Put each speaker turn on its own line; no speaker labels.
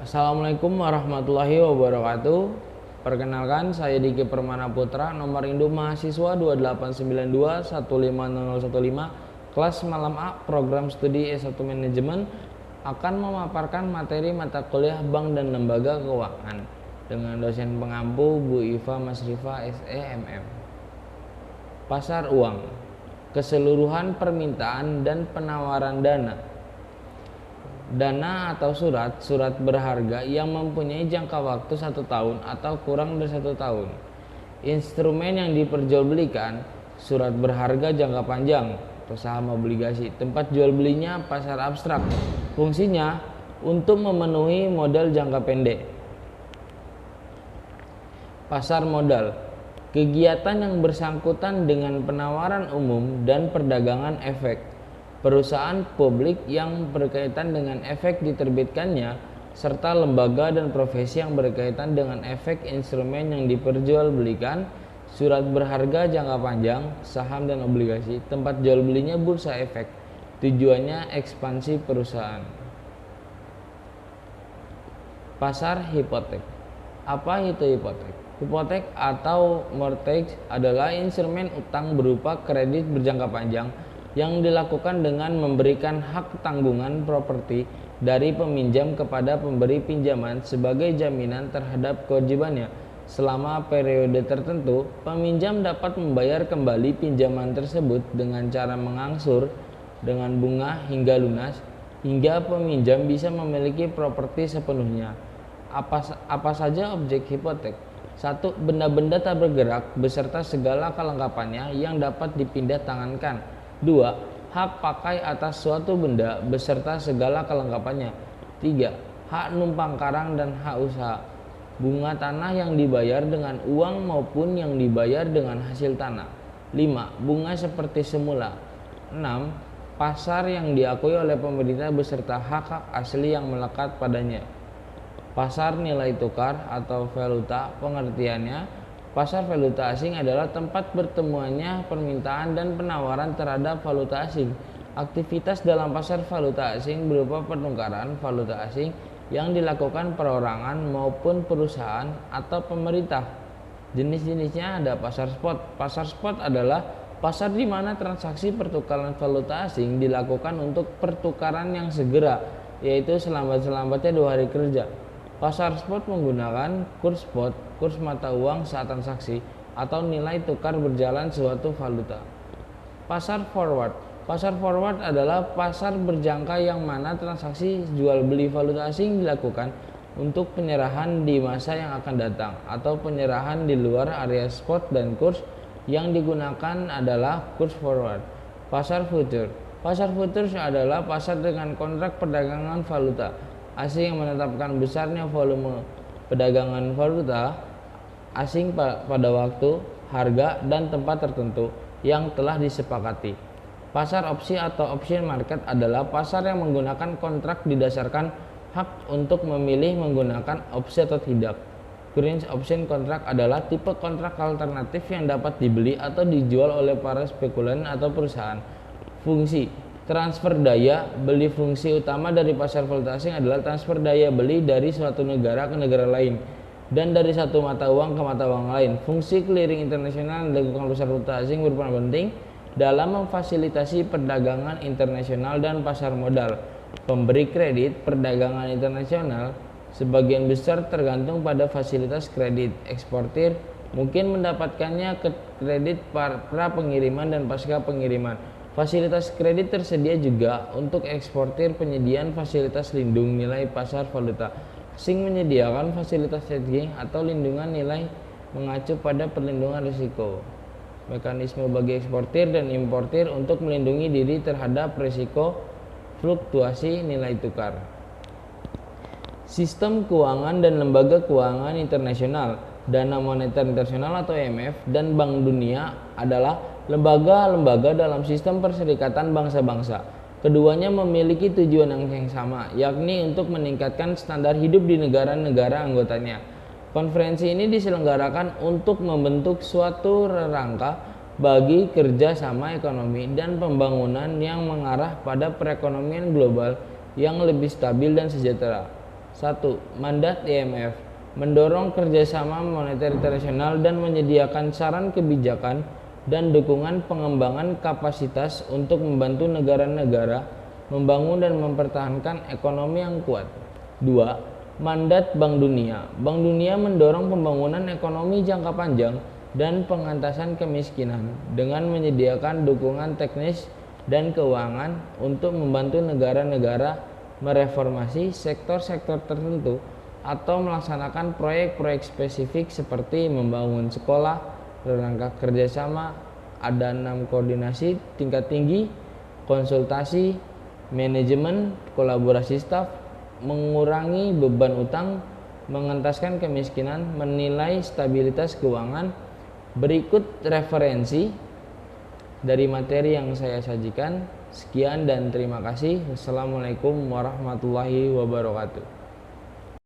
Assalamualaikum warahmatullahi wabarakatuh. Perkenalkan, saya Diki Permana Putra, nomor induk mahasiswa 2892150015, kelas malam A, program studi S1 Manajemen, akan memaparkan materi mata kuliah Bank dan Lembaga Keuangan dengan dosen pengampu Bu Iva Masrifa SEMM. Pasar uang, keseluruhan permintaan dan penawaran dana. Dana atau surat berharga yang mempunyai jangka waktu 1 tahun atau kurang dari 1 tahun. Instrumen yang diperjualbelikan, surat berharga jangka panjang atau saham obligasi. Tempat jual belinya pasar abstrak. Fungsinya untuk memenuhi modal jangka pendek. Pasar modal, kegiatan yang bersangkutan dengan penawaran umum dan perdagangan efek. Perusahaan publik yang berkaitan dengan efek diterbitkannya, serta lembaga dan profesi yang berkaitan dengan efek instrumen yang diperjualbelikan, surat berharga jangka panjang, saham dan obligasi. Tempat jual belinya bursa efek. Tujuannya ekspansi perusahaan. Pasar hipotek. Apa itu hipotek? Hipotek atau mortgage adalah instrumen utang berupa kredit berjangka panjang yang dilakukan dengan memberikan hak tanggungan properti dari peminjam kepada pemberi pinjaman sebagai jaminan terhadap kewajibannya. Selama periode tertentu, peminjam dapat membayar kembali pinjaman tersebut dengan cara mengangsur dengan bunga hingga lunas, hingga peminjam bisa memiliki properti sepenuhnya. Apa saja objek hipotek? 1. Benda-benda tak bergerak beserta segala kelengkapannya yang dapat dipindah tangankan. 2. Hak pakai atas suatu benda beserta segala kelengkapannya. 3. Hak numpang karang dan hak usaha. Bunga tanah yang dibayar dengan uang maupun yang dibayar dengan hasil tanah. 5. Bunga seperti semula. 6. Pasar yang diakui oleh pemerintah beserta hak-hak asli yang melekat padanya. Pasar nilai tukar atau valuta, pengertiannya, pasar valuta asing adalah tempat bertemuannya permintaan dan penawaran terhadap valuta asing. Aktivitas dalam pasar valuta asing berupa pertukaran valuta asing yang dilakukan perorangan maupun perusahaan atau pemerintah. Jenis-jenisnya ada pasar spot. Pasar spot adalah pasar di mana transaksi pertukaran valuta asing dilakukan untuk pertukaran yang segera, yaitu selambat-lambatnya 2 hari kerja. Pasar spot menggunakan kurs spot, kurs mata uang saat transaksi, atau nilai tukar berjalan suatu valuta. Pasar forward. Pasar forward adalah pasar berjangka yang mana transaksi jual beli valuta asing dilakukan untuk penyerahan di masa yang akan datang, atau penyerahan di luar area spot, dan kurs yang digunakan adalah kurs forward. Pasar future. Pasar futures adalah pasar dengan kontrak perdagangan valuta asing yang menetapkan besarnya volume perdagangan valuta asing pada waktu, harga, dan tempat tertentu yang telah disepakati. Pasar opsi atau option market adalah pasar yang menggunakan kontrak didasarkan hak untuk memilih menggunakan opsi atau tidak. Current option contract adalah tipe kontrak alternatif yang dapat dibeli atau dijual oleh para spekulan atau perusahaan. Fungsi transfer daya beli. Fungsi utama dari pasar valuta asing adalah transfer daya beli dari suatu negara ke negara lain dan dari satu mata uang ke mata uang lain. Fungsi clearing internasional yang dilakukan pasar valuta asing berperan penting dalam memfasilitasi perdagangan internasional dan pasar modal. Pemberi kredit perdagangan internasional sebagian besar tergantung pada fasilitas kredit. Eksportir mungkin mendapatkannya kredit pra pengiriman dan pasca pengiriman. Fasilitas kredit tersedia juga untuk eksportir. Penyediaan fasilitas lindung nilai. Pasar valuta asing menyediakan fasilitas hedging atau lindungan nilai mengacu pada perlindungan risiko. Mekanisme bagi eksportir dan importir untuk melindungi diri terhadap risiko fluktuasi nilai tukar. Sistem keuangan dan lembaga keuangan internasional. Dana Moneter Internasional atau IMF dan Bank Dunia adalah lembaga-lembaga dalam sistem perserikatan bangsa-bangsa. Keduanya memiliki tujuan yang sama, yakni untuk meningkatkan standar hidup di negara-negara anggotanya. Konferensi ini diselenggarakan untuk membentuk suatu rangka bagi kerjasama ekonomi dan pembangunan yang mengarah pada perekonomian global yang lebih stabil dan sejahtera. 1. Mandat IMF mendorong kerjasama moneter internasional dan menyediakan saran kebijakan dan dukungan pengembangan kapasitas untuk membantu negara-negara membangun dan mempertahankan ekonomi yang kuat. 2. Mandat Bank Dunia. Bank Dunia mendorong pembangunan ekonomi jangka panjang dan pengentasan kemiskinan dengan menyediakan dukungan teknis dan keuangan untuk membantu negara-negara mereformasi sektor-sektor tertentu atau melaksanakan proyek-proyek spesifik seperti membangun sekolah, rangka kerjasama, ada 6 koordinasi tingkat tinggi, konsultasi, manajemen, kolaborasi staf, mengurangi beban utang, mengentaskan kemiskinan, menilai stabilitas keuangan. Berikut referensi dari materi yang saya sajikan. Sekian dan terima kasih. Wassalamualaikum warahmatullahi wabarakatuh.